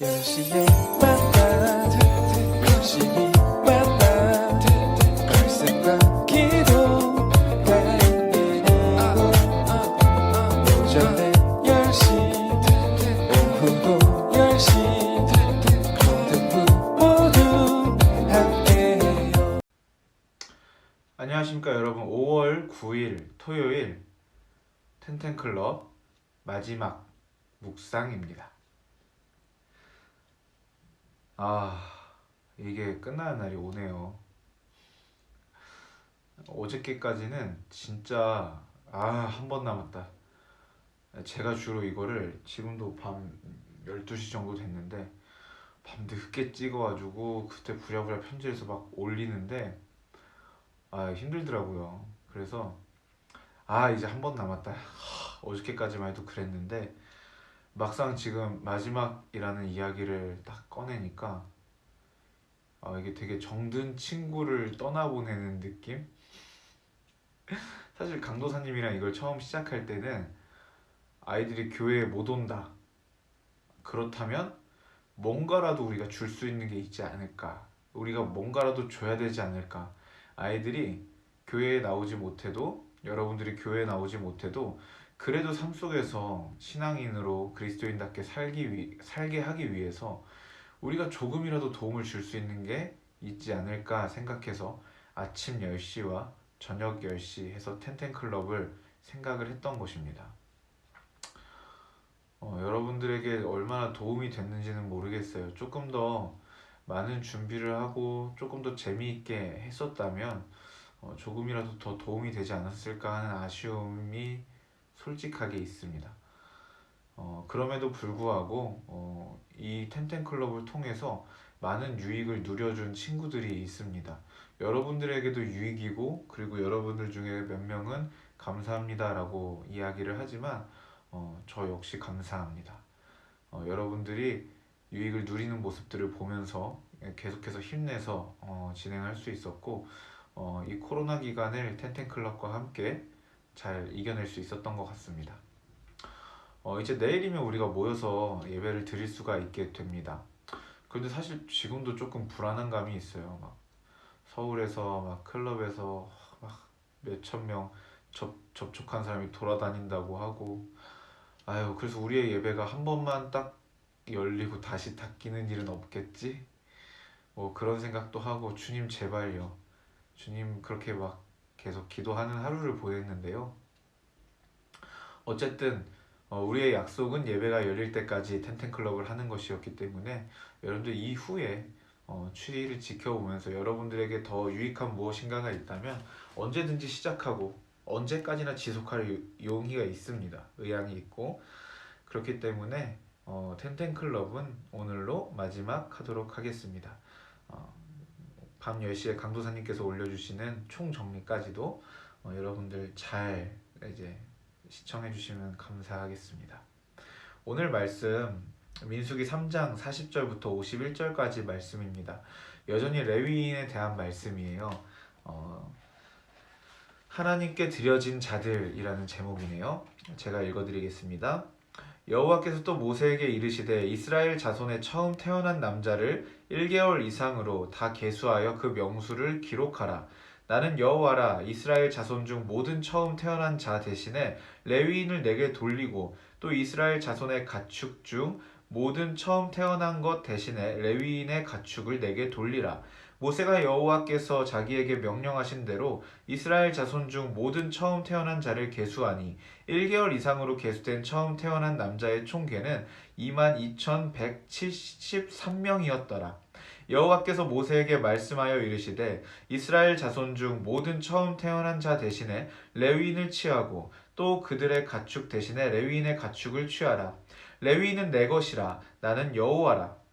열심히 만나 열심히 만나 말씀과 기도가 오전에 10시 오후도 10시 모두 함께해요. 안녕하십니까 여러분. 5월 9일 토요일 텐텐클럽 마지막 묵상입니다. 이게 끝나는 날이 오네요. 어저께까지는 진짜 한 번 남았다. 제가 주로 이거를 지금도 밤 12시 정도 됐는데 밤 늦게 찍어가지고 그때 부랴부랴 편집해서 막 올리는데 힘들더라고요. 그래서 이제 한 번 남았다. 어저께까지만 해도 그랬는데 막상 지금 마지막이라는 이야기를 딱 꺼내니까 이게 되게 정든 친구를 떠나보내는 느낌? 사실 강도사님이랑 이걸 처음 시작할 때는 아이들이 교회에 못 온다. 그렇다면 뭔가라도 우리가 줄 수 있는 게 있지 않을까. 우리가 뭔가라도 줘야 되지 않을까. 아이들이 교회에 나오지 못해도, 여러분들이 교회에 나오지 못해도 그래도 삶 속에서 신앙인으로 그리스도인답게 살게 하기 위해서 우리가 조금이라도 도움을 줄 수 있는 게 있지 않을까 생각해서 아침 10시와 저녁 10시 해서 텐텐클럽을 생각을 했던 것입니다. 여러분들에게 얼마나 도움이 됐는지는 모르겠어요. 조금 더 많은 준비를 하고 조금 더 재미있게 했었다면 조금이라도 더 도움이 되지 않았을까 하는 아쉬움이 솔직하게 있습니다. 그럼에도 불구하고 이 텐텐클럽을 통해서 많은 유익을 누려준 친구들이 있습니다. 여러분들에게도 유익이고, 그리고 여러분들 중에 몇 명은 감사합니다 라고 이야기를 하지만 저 역시 감사합니다. 여러분들이 유익을 누리는 모습들을 보면서 계속해서 힘내서 진행할 수 있었고, 이 코로나 기간을 텐텐클럽과 함께 잘 이겨낼 수 있었던 것 같습니다. 이제 내일이면 우리가 모여서 예배를 드릴 수가 있게 됩니다. 그런데 사실 지금도 조금 불안한 감이 있어요. 막 서울에서 막 클럽에서 막 몇천 명 접촉한 사람이 돌아다닌다고 하고, 그래서 우리의 예배가 한 번만 딱 열리고 다시 닫히는 일은 없겠지? 그런 생각도 하고, 주님 제발요. 주님, 그렇게 막 계속 기도하는 하루를 보냈는데요. 어쨌든 우리의 약속은 예배가 열릴 때까지 텐텐클럽을 하는 것이었기 때문에 여러분들 이후에 추이를 지켜보면서 여러분들에게 더 유익한 무엇인가가 있다면 언제든지 시작하고 언제까지나 지속할 용의가 있습니다. 의향이 있고, 그렇기 때문에 텐텐클럽은 오늘로 마지막 하도록 하겠습니다. 밤 10시에 강도사님께서 올려주시는 총정리까지도 여러분들 잘 이제 시청해 주시면 감사하겠습니다. 오늘 말씀 민수기 3장 40절부터 51절까지 말씀입니다. 여전히 레위인에 대한 말씀이에요. 하나님께 드려진 자들이라는 제목이네요. 제가 읽어드리겠습니다. 여호와께서 또 모세에게 이르시되 이스라엘 자손의 처음 태어난 남자를 1개월 이상으로 다 계수하여 그 명수를 기록하라. 나는 여호와라. 이스라엘 자손 중 모든 처음 태어난 자 대신에 레위인을 내게 돌리고, 또 이스라엘 자손의 가축 중 모든 처음 태어난 것 대신에 레위인의 가축을 내게 돌리라. 모세가 여호와께서 자기에게 명령하신 대로 이스라엘 자손 중 모든 처음 태어난 자를 계수하니 1개월 이상으로 계수된 처음 태어난 남자의 총계는 22,173명이었더라. 여호와께서 모세에게 말씀하여 이르시되 이스라엘 자손 중 모든 처음 태어난 자 대신에 레위인을 취하고, 또 그들의 가축 대신에 레위인의 가축을 취하라. 레위인은 내 것이라. 나는 여호와라.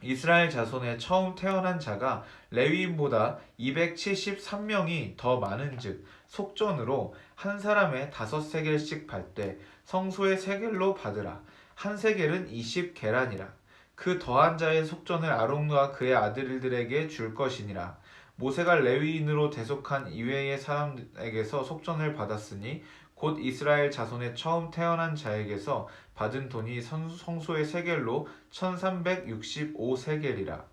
이스라엘 자손의 처음 태어난 자가 레위인보다 273명이 더 많은즉 속전으로 한 사람의 5세겔씩 받되 성소의 세겔로 받으라. 한 세겔은 20게란이라. 그 더한 자의 속전을 아론과 그의 아들들에게 줄 것이니라. 모세가 레위인으로 대속한 이외의 사람에게서 속전을 받았으니 곧 이스라엘 자손의 처음 태어난 자에게서 받은 돈이 성소의 세겔로 1365세겔이라.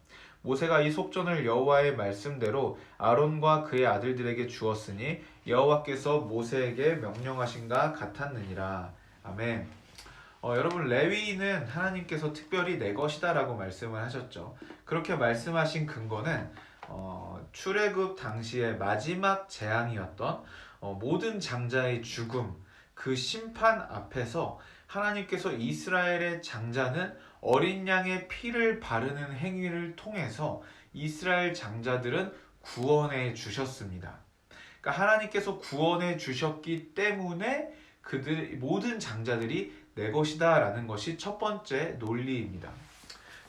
모세가 이 속전을 여호와의 말씀대로 아론과 그의 아들들에게 주었으니 여호와께서 모세에게 명령하신가 같았느니라. 아멘. 여러분, 레위인은 하나님께서 특별히 내 것이다라고 말씀을 하셨죠. 그렇게 말씀하신 근거는 출애굽 당시의 마지막 재앙이었던 모든 장자의 죽음, 그 심판 앞에서 하나님께서 이스라엘의 장자는 어린 양의 피를 바르는 행위를 통해서 이스라엘 장자들은 구원해 주셨습니다. 그러니까 하나님께서 구원해 주셨기 때문에 그들 모든 장자들이 내 것이다 라는 것이 첫 번째 논리입니다.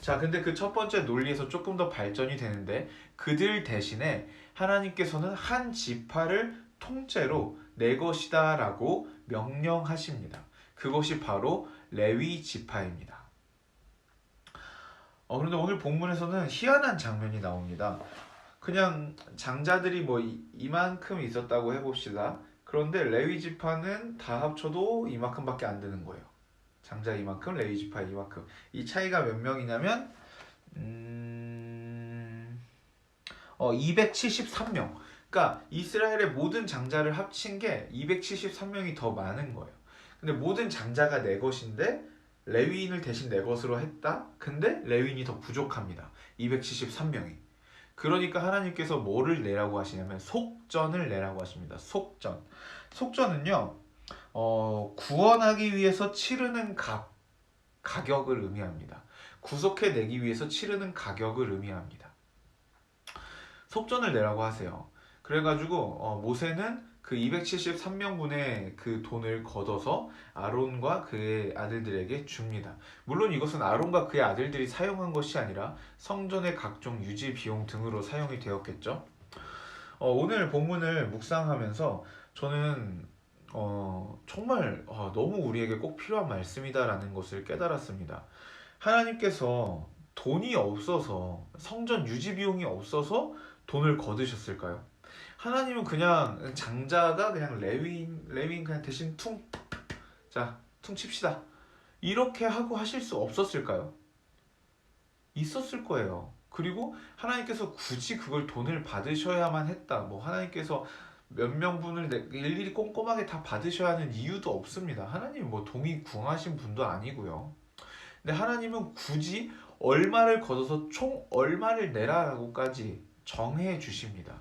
자, 근데 그 첫 번째 논리에서 조금 더 발전이 되는데, 그들 대신에 하나님께서는 한 지파를 통째로 내 것이다 라고 명령하십니다. 그것이 바로 레위 지파입니다. 그런데 오늘 본문에서는 희한한 장면이 나옵니다. 그냥 장자들이 뭐 이만큼 있었다고 해봅시다. 그런데 레위 지파는 다 합쳐도 이만큼밖에 안 되는 거예요. 장자 이만큼, 레위 지파 이만큼. 이 차이가 몇 명이냐면 273명. 그러니까 이스라엘의 모든 장자를 합친 게 273명이 더 많은 거예요. 근데 모든 장자가 내 것인데 레위인을 대신 내 것으로 했다? 근데 레위인이 더 부족합니다. 273명이. 그러니까 하나님께서 뭐를 내라고 하시냐면 속전을 내라고 하십니다. 속전. 속전은요, 구원하기 위해서 치르는 가격을 의미합니다. 구속해내기 위해서 치르는 가격을 의미합니다. 속전을 내라고 하세요. 그래가지고 모세는 그 273명분의 그 돈을 걷어서 아론과 그의 아들들에게 줍니다. 물론 이것은 아론과 그의 아들들이 사용한 것이 아니라 성전의 각종 유지 비용 등으로 사용이 되었겠죠. 오늘 본문을 묵상하면서 저는 정말 너무 우리에게 꼭 필요한 말씀이다라는 것을 깨달았습니다. 하나님께서 돈이 없어서, 성전 유지 비용이 없어서 돈을 거두셨을까요? 하나님은 그냥 장자가 그냥 레위인 그냥 대신 퉁 칩시다, 이렇게 하고 하실 수 없었을까요? 있었을 거예요. 그리고 하나님께서 굳이 그걸 돈을 받으셔야만 했다, 뭐 하나님께서 몇 명분을 일일이 꼼꼼하게 다 받으셔야 하는 이유도 없습니다. 하나님은 뭐 동이 궁하신 분도 아니고요. 근데 하나님은 굳이 얼마를 걷어서 총 얼마를 내라라고까지 정해 주십니다.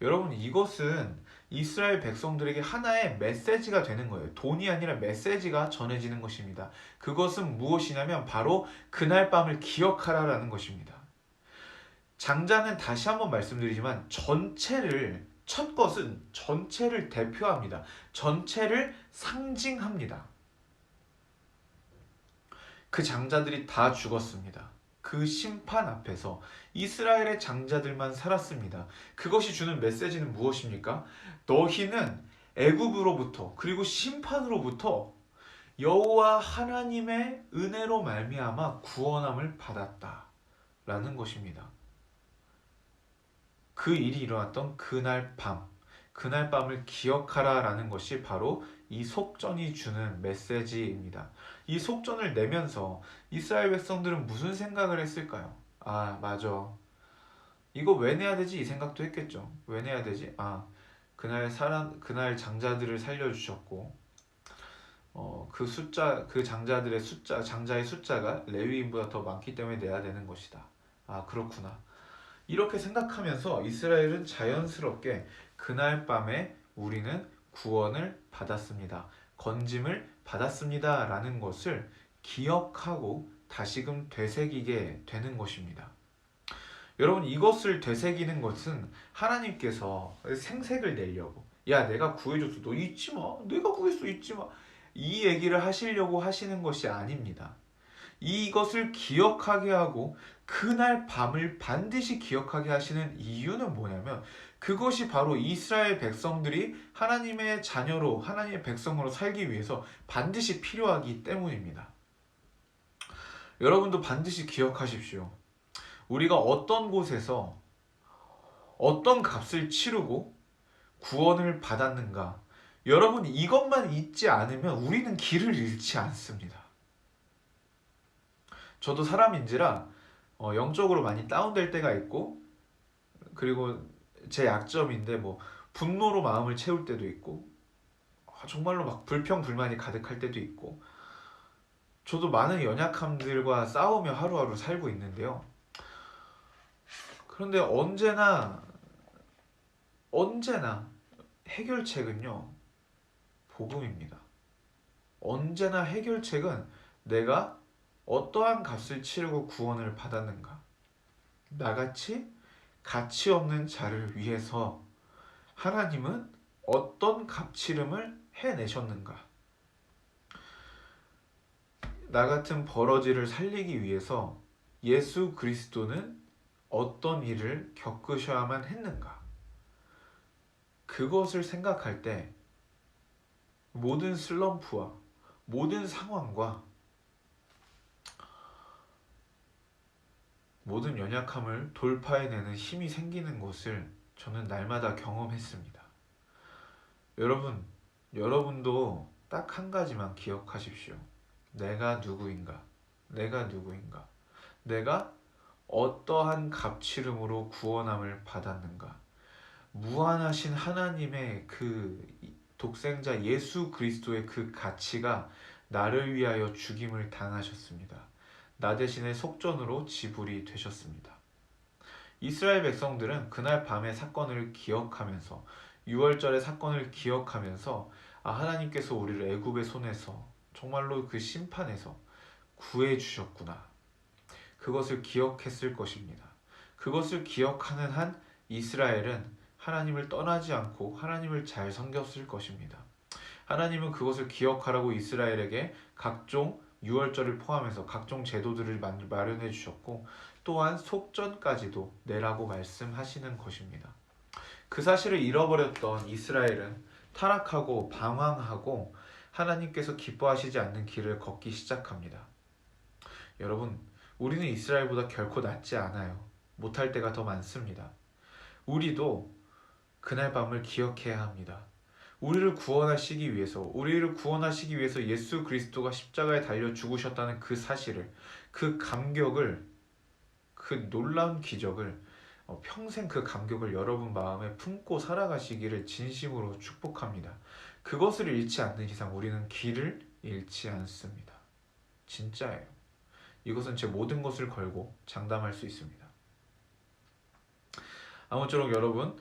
여러분, 이것은 이스라엘 백성들에게 하나의 메시지가 되는 거예요. 돈이 아니라 메시지가 전해지는 것입니다. 그것은 무엇이냐면 바로 그날 밤을 기억하라라는 것입니다. 장자는 다시 한번 말씀드리지만 첫 것은 전체를 대표합니다. 전체를 상징합니다. 그 장자들이 다 죽었습니다. 그 심판 앞에서 이스라엘의 장자들만 살았습니다. 그것이 주는 메시지는 무엇입니까? 너희는 애굽으로부터 그리고 심판으로부터 여호와 하나님의 은혜로 말미암아 구원함을 받았다라는 것입니다. 그 일이 일어났던 그날 밤을 기억하라라는 것이 바로 이 속전이 주는 메시지입니다. 이 속전을 내면서 이스라엘 백성들은 무슨 생각을 했을까요? 아, 맞아, 이거 왜 내야 되지? 이 생각도 했겠죠. 왜 내야 되지? 그날 장자들을 살려주셨고, 그 장자의 숫자가 레위인보다 더 많기 때문에 내야 되는 것이다. 아, 그렇구나. 이렇게 생각하면서 이스라엘은 자연스럽게 그날 밤에 우리는 구원을 받았습니다, 건짐을 받았습니다 라는 것을 기억하고 다시금 되새기게 되는 것입니다. 여러분, 이것을 되새기는 것은 하나님께서 생색을 내려고, 야, 내가 구해줬어, 너 잊지 마, 내가 구했어, 잊지 마, 이 얘기를 하시려고 하시는 것이 아닙니다. 이것을 기억하게 하고 그날 밤을 반드시 기억하게 하시는 이유는 뭐냐면, 그것이 바로 이스라엘 백성들이 하나님의 자녀로, 하나님의 백성으로 살기 위해서 반드시 필요하기 때문입니다. 여러분도 반드시 기억하십시오. 우리가 어떤 곳에서 어떤 값을 치르고 구원을 받았는가, 여러분, 이것만 잊지 않으면 우리는 길을 잃지 않습니다. 저도 사람인지라 영적으로 많이 다운될 때가 있고, 그리고 제 약점인데 뭐 분노로 마음을 채울 때도 있고, 정말로 막 불평불만이 가득할 때도 있고, 저도 많은 연약함들과 싸우며 하루하루 살고 있는데요. 그런데 언제나 해결책은요, 복음입니다. 언제나 해결책은 내가 어떠한 값을 치르고 구원을 받았는가, 나같이 가치 없는 자를 위해서 하나님은 어떤 값치름을 해내셨는가, 나 같은 버러지를 살리기 위해서 예수 그리스도는 어떤 일을 겪으셔야만 했는가, 그것을 생각할 때 모든 슬럼프와 모든 상황과 모든 연약함을 돌파해내는 힘이 생기는 것을 저는 날마다 경험했습니다. 여러분도 딱 한 가지만 기억하십시오. 내가 누구인가? 내가 어떠한 값치름으로 구원함을 받았는가? 무한하신 하나님의 그 독생자 예수 그리스도의 그 가치가 나를 위하여 죽임을 당하셨습니다. 나 대신에 속전으로 지불이 되셨습니다. 이스라엘 백성들은 그날 밤의 사건을 기억하면서, 유월절의 사건을 기억하면서, 하나님께서 우리를 애굽의 손에서, 정말로 그 심판에서 구해 주셨구나, 그것을 기억했을 것입니다. 그것을 기억하는 한 이스라엘은 하나님을 떠나지 않고 하나님을 잘 섬겼을 것입니다. 하나님은 그것을 기억하라고 이스라엘에게 각종 유월절을 포함해서 각종 제도들을 마련해 주셨고, 또한 속전까지도 내라고 말씀하시는 것입니다. 그 사실을 잃어버렸던 이스라엘은 타락하고 방황하고 하나님께서 기뻐하시지 않는 길을 걷기 시작합니다. 여러분, 우리는 이스라엘보다 결코 낫지 않아요. 못할 때가 더 많습니다. 우리도 그날 밤을 기억해야 합니다. 우리를 구원하시기 위해서 예수 그리스도가 십자가에 달려 죽으셨다는 그 사실을, 그 감격을, 그 놀라운 기적을, 평생 그 감격을 여러분 마음에 품고 살아가시기를 진심으로 축복합니다. 그것을 잃지 않는 이상 우리는 길을 잃지 않습니다. 진짜예요. 이것은 제 모든 것을 걸고 장담할 수 있습니다. 아무쪼록 여러분,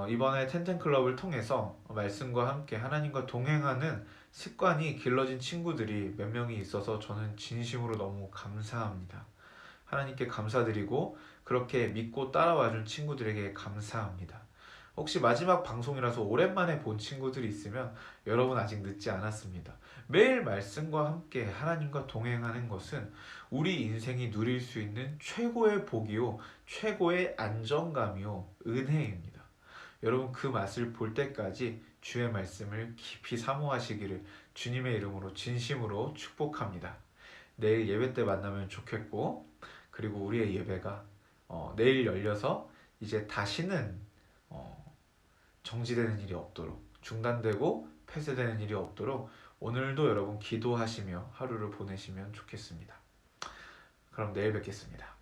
이번에 텐텐클럽을 통해서 말씀과 함께 하나님과 동행하는 습관이 길러진 친구들이 몇 명이 있어서 저는 진심으로 너무 감사합니다. 하나님께 감사드리고 그렇게 믿고 따라와준 친구들에게 감사합니다. 혹시 마지막 방송이라서 오랜만에 본 친구들이 있으면 여러분, 아직 늦지 않았습니다. 매일 말씀과 함께 하나님과 동행하는 것은 우리 인생이 누릴 수 있는 최고의 복이요, 최고의 안정감이요, 은혜입니다. 여러분, 그 맛을 볼 때까지 주의 말씀을 깊이 사모하시기를 주님의 이름으로 진심으로 축복합니다. 내일 예배 때 만나면 좋겠고, 그리고 우리의 예배가 내일 열려서 이제 다시는 정지되는 일이 없도록, 중단되고 폐쇄되는 일이 없도록 오늘도 여러분 기도하시며 하루를 보내시면 좋겠습니다. 그럼 내일 뵙겠습니다.